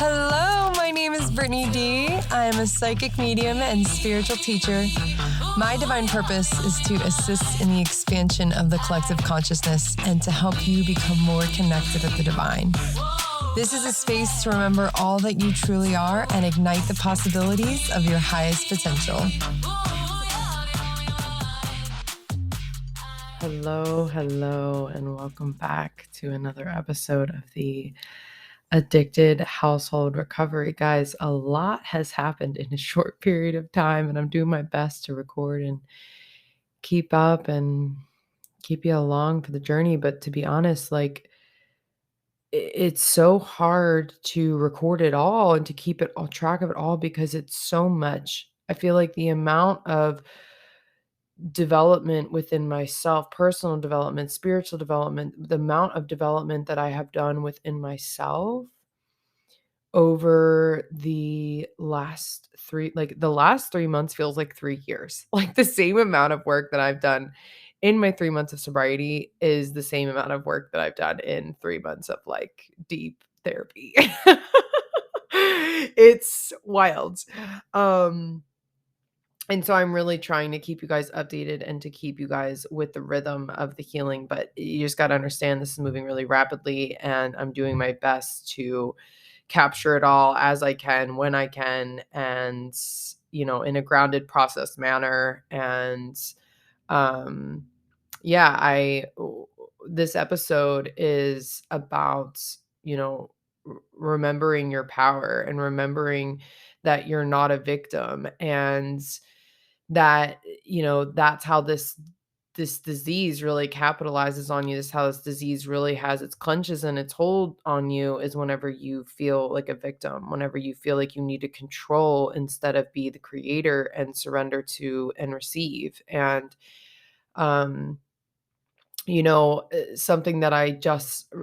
Hello, my name is Brittany Deigh. I am a psychic medium and spiritual teacher. My divine purpose is to assist in the expansion of the collective consciousness and to help you become more connected with the divine. This is a space to remember all that you truly are and ignite the possibilities of your highest potential. Hello, and welcome back to another episode of the Addicted Household Recovery. Guys, a lot has happened in a short period of time, and I'm doing my best to record and keep up and keep you along for the journey. But to be honest, it's so hard to record it all and to keep it all track of it all because it's so much. I feel like the amount of development within myself, personal development, spiritual development, the amount of development that I have done within myself over the last the last 3 months feels like 3 years. Like the same amount of work that I've done in my 3 months of sobriety is the same amount of work that I've done in 3 months of like deep therapy. It's wild. And so I'm really trying to keep you guys updated and to keep you guys with the rhythm of the healing. But you just got to understand this is moving really rapidly, and I'm doing my best to capture it all as I can, when I can, and, in a grounded process manner. And, yeah, this episode is about, remembering your power and remembering that you're not a victim, and that, that's how this disease really capitalizes on you. This is how this disease really has its clutches and its hold on you, is whenever you feel like a victim, whenever you feel like you need to control instead of be the creator and surrender to and receive. And, something that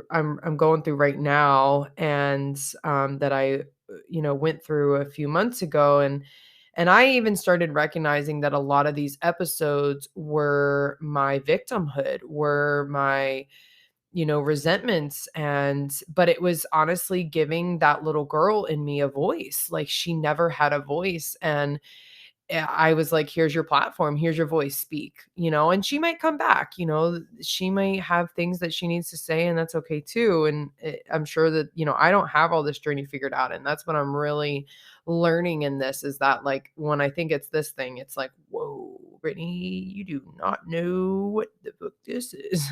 I'm going through right now, and that I went through a few months ago, and I even started recognizing that a lot of these episodes were my victimhood, were my resentments, but it was honestly giving that little girl in me a voice. Like, she never had a voice, and I was like, here's your platform, here's your voice, speak, and she might come back, she might have things that she needs to say, and that's okay too. And I'm sure that, I don't have all this journey figured out. And that's what I'm really learning in this, is that, like, when I think it's this thing, it's like, whoa, Brittany, you do not know what the book this is.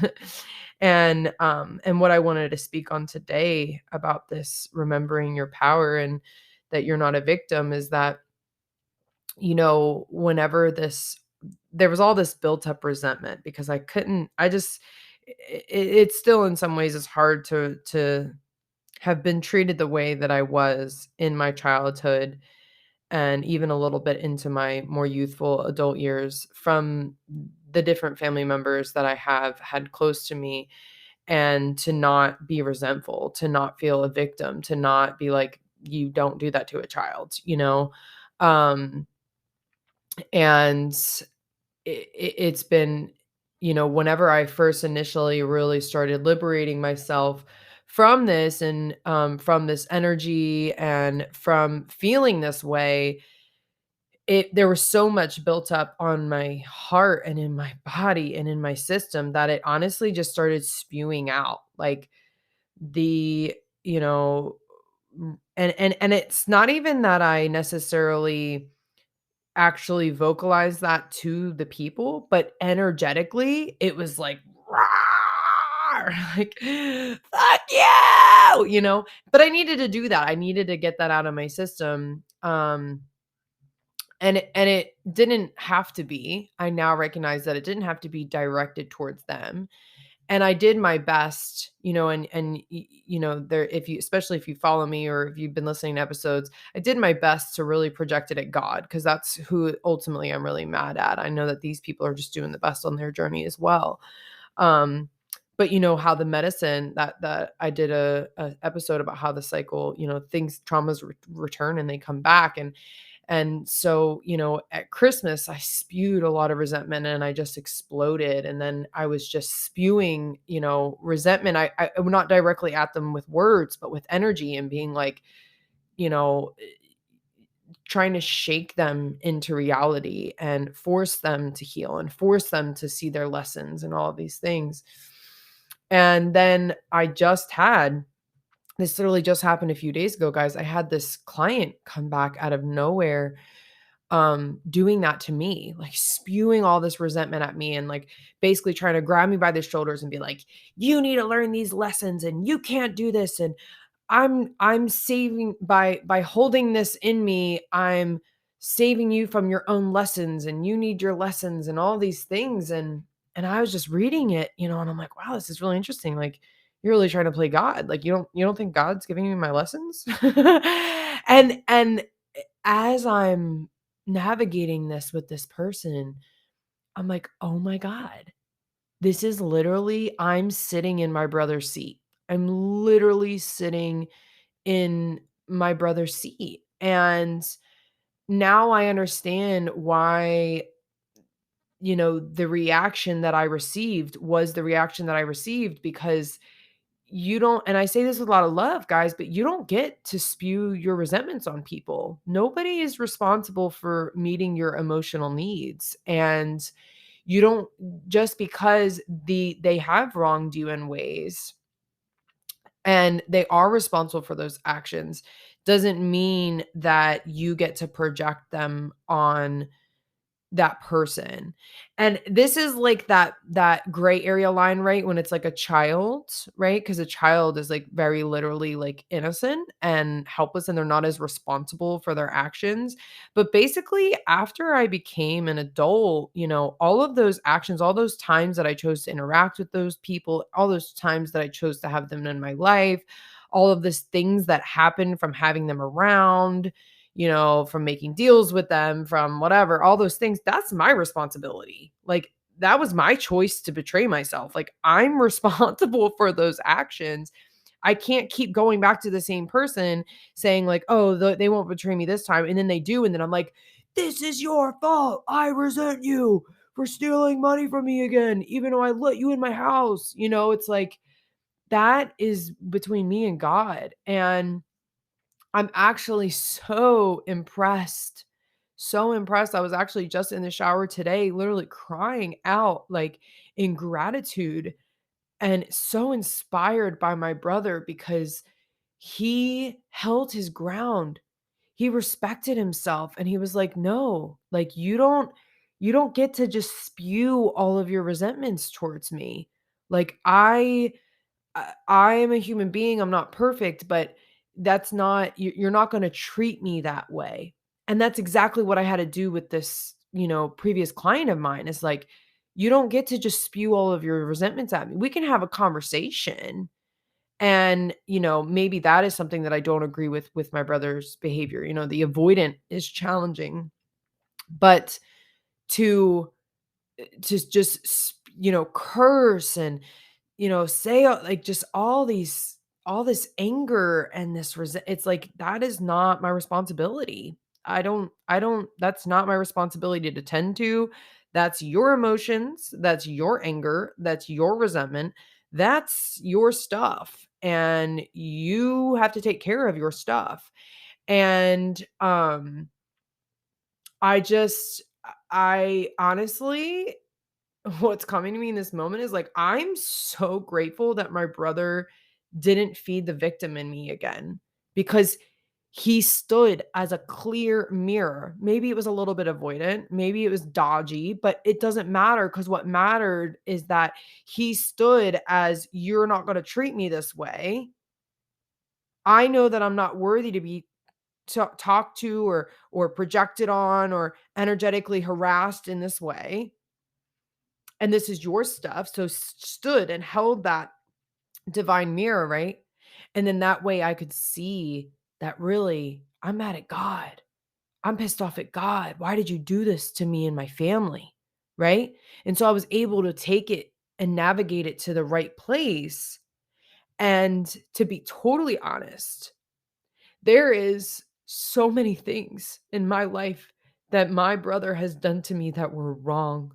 And what I wanted to speak on today about this remembering your power and that you're not a victim is that, whenever there was all this built up resentment, because it's still in some ways it's hard to have been treated the way that I was in my childhood, and even a little bit into my more youthful adult years, from the different family members that I have had close to me, and to not be resentful, to not feel a victim, to not be like, you don't do that to a child. Um, and it's been, whenever I first initially really started liberating myself from this, and from this energy, and from feeling this way, there was so much built up on my heart and in my body and in my system that it honestly just started spewing out. Like, the you know and it's not even that I necessarily actually vocalize that to the people, but energetically, it was like, "Rawr!" Like, "Fuck you!" But I needed to do that. I needed to get that out of my system. And it didn't have to be. I now recognize that it didn't have to be directed towards them. And I did my best, there, if you, especially if you follow me or if you've been listening to episodes, I did my best to really project it at God, because that's who ultimately I'm really mad at. I know that these people are just doing the best on their journey as well. But how the medicine that I did a episode about how the cycle, traumas return and they come back. And so, at Christmas, I spewed a lot of resentment, and I just exploded. And then I was just spewing, resentment. I not directly at them with words, but with energy, and being like, you know, trying to shake them into reality and force them to heal and force them to see their lessons and all of these things. And then I just had this literally just happened a few days ago, guys. I had this client come back out of nowhere, doing that to me, like spewing all this resentment at me and like basically trying to grab me by the shoulders and be like, you need to learn these lessons and you can't do this. And I'm saving by holding this in me, I'm saving you from your own lessons and you need your lessons and all these things. And I was just reading it, and I'm like, wow, this is really interesting. Like you're really trying to play God. Like you don't think God's giving me my lessons? And as I'm navigating this with this person, I'm like, oh my God, this is literally, I'm sitting in my brother's seat. I'm literally sitting in my brother's seat. And now I understand why, the reaction that I received was the reaction that I received because you don't, and I say this with a lot of love, guys, but you don't get to spew your resentments on people. Nobody is responsible for meeting your emotional needs. And you don't, just because they have wronged you in ways and they are responsible for those actions doesn't mean that you get to project them on that person. And this is like that gray area line, right? When it's like a child, right? Because a child is like very literally like innocent and helpless and they're not as responsible for their actions. But basically, after I became an adult, all of those actions, all those times that I chose to interact with those people, all those times that I chose to have them in my life, all of these things that happen from having them around, from making deals with them, from whatever, all those things, that's my responsibility. Like, that was my choice to betray myself. Like, I'm responsible for those actions. I can't keep going back to the same person saying, like, oh, they won't betray me this time. And then they do. And then I'm like, this is your fault. I resent you for stealing money from me again, even though I let you in my house. It's like that is between me and God. And I'm actually so impressed. So impressed. I was actually just in the shower today, literally crying out like in gratitude and so inspired by my brother because he held his ground. He respected himself and he was like, "No, like you don't get to just spew all of your resentments towards me. Like I am a human being, I'm not perfect, but that's not you're not gonna treat me that way." And that's exactly what I had to do with this, previous client of mine. Is like, you don't get to just spew all of your resentments at me. We can have a conversation and, maybe that is something that I don't agree with my brother's behavior. The avoidant is challenging, but to just curse and say like just all this anger and it's like that is not my responsibility. I don't that's not my responsibility to tend to. That's your emotions, that's your anger, that's your resentment, that's your stuff and you have to take care of your stuff. And I honestly, what's coming to me in this moment is like, I'm so grateful that my brother didn't feed the victim in me again because he stood as a clear mirror. Maybe it was a little bit avoidant, maybe it was dodgy, but it doesn't matter because what mattered is that he stood as, you're not going to treat me this way. I know that I'm not worthy to be talked to or projected on or energetically harassed in this way, and this is your stuff. So stood and held that divine mirror, right? And then that way I could see that really I'm mad at God. I'm pissed off at God. Why did you do this to me and my family? Right? And so I was able to take it and navigate it to the right place. And to be totally honest, there is so many things in my life that my brother has done to me that were wrong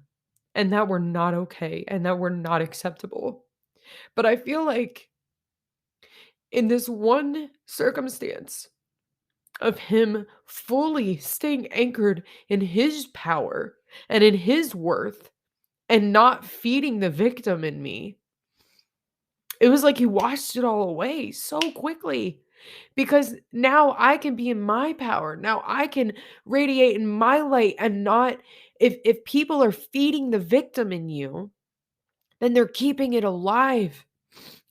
and that were not okay and that were not acceptable. But I feel like in this one circumstance, of him fully staying anchored in his power and in his worth and not feeding the victim in me. It was like he washed it all away so quickly because now I can be in my power. Now I can radiate in my light and not, if people are feeding the victim in you, then they're keeping it alive.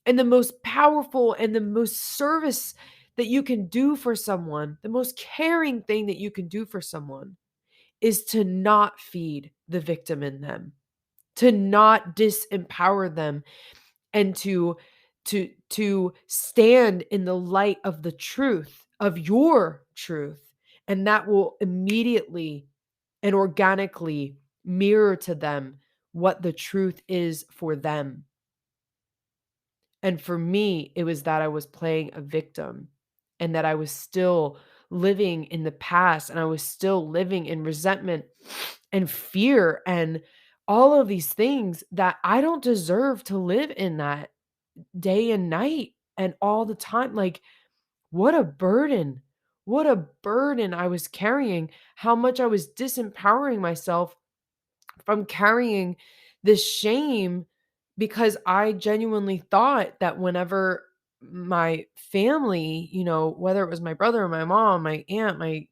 And the most powerful and the most service that you can do for someone, the most caring thing that you can do for someone is to not feed the victim in them, to not disempower them, and to stand in the light of the truth, of your truth. And that will immediately and organically mirror to them what the truth is for them. And for me, it was that I was playing a victim and that I was still living in the past and I was still living in resentment and fear and all of these things that I don't deserve to live in that day and night and all the time. Like, what a burden. What a burden I was carrying, how much I was disempowering myself from carrying this shame because I genuinely thought that whenever my family, whether it was my brother or my mom, my aunt, my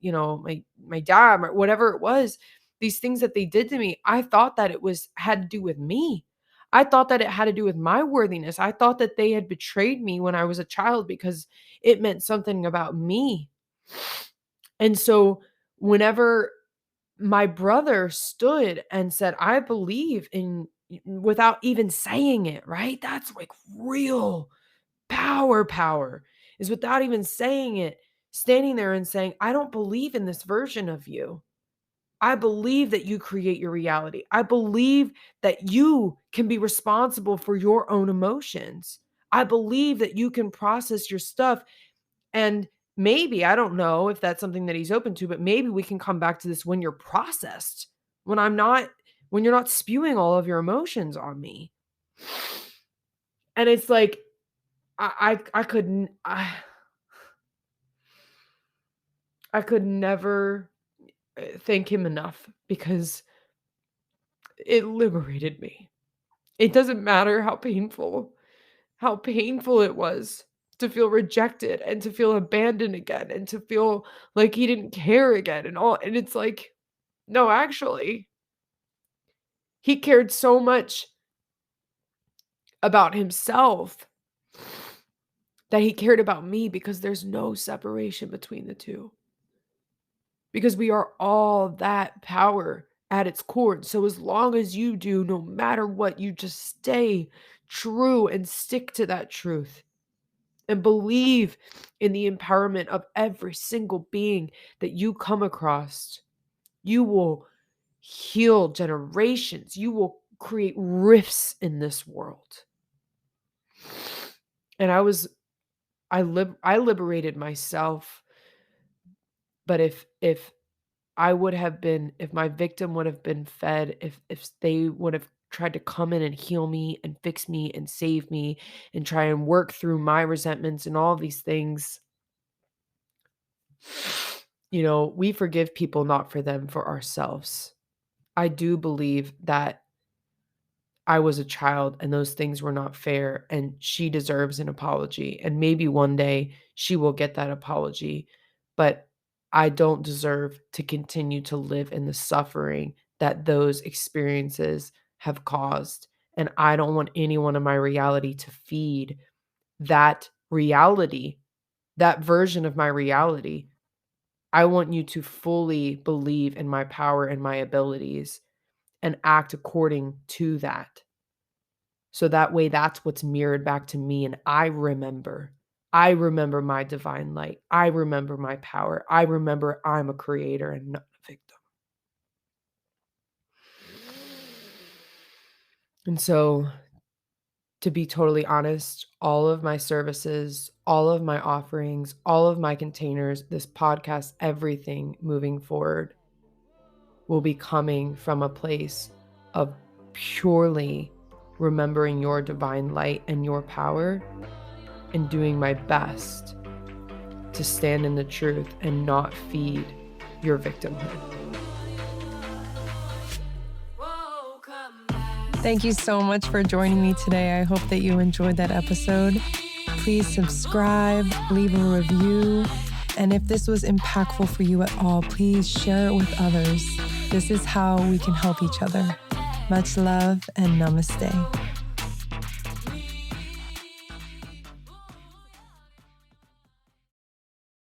dad, whatever it was, these things that they did to me, I thought that had to do with me. I thought that it had to do with my worthiness. I thought that they had betrayed me when I was a child because it meant something about me. And so whenever my brother stood and said, I believe in, without even saying it, right? That's like real power is without even saying it, standing there and saying, I don't believe in this version of you. I believe that you create your reality. I believe that you can be responsible for your own emotions. I believe that you can process your stuff. And maybe, I don't know if that's something that he's open to, but maybe we can come back to this when you're processed, when you're not spewing all of your emotions on me. And it's like, I couldn't, I could never thank him enough because it liberated me. It doesn't matter how painful it was to feel rejected and to feel abandoned again and to feel like he didn't care again and all. And it's like, no, actually, he cared so much about himself that he cared about me because there's no separation between the two. Because we are all that power at its core. And so as long as you do, no matter what, you just stay true and stick to that truth and believe in the empowerment of every single being that you come across, you will heal generations. You will create rifts in this world. And I liberated myself. But if my victim would have been fed, if they would have tried to come in and heal me and fix me and save me and try and work through my resentments and all these things, we forgive people not for them, for ourselves. I do believe that I was a child and those things were not fair and she deserves an apology. And maybe one day she will get that apology, but I don't deserve to continue to live in the suffering that those experiences have caused. And I don't want anyone in my reality to feed that reality, that version of my reality. I want you to fully believe in my power and my abilities and act according to that. So that way, that's what's mirrored back to me. And I remember my divine light. I remember my power. I remember I'm a creator and not a victim. And so, to be totally honest, all of my services, all of my offerings, all of my containers, this podcast, everything moving forward will be coming from a place of purely remembering your divine light and your power and doing my best to stand in the truth and not feed your victimhood. Thank you so much for joining me today. I hope that you enjoyed that episode. Please subscribe, leave a review, and if this was impactful for you at all, please share it with others. This is how we can help each other. Much love and namaste.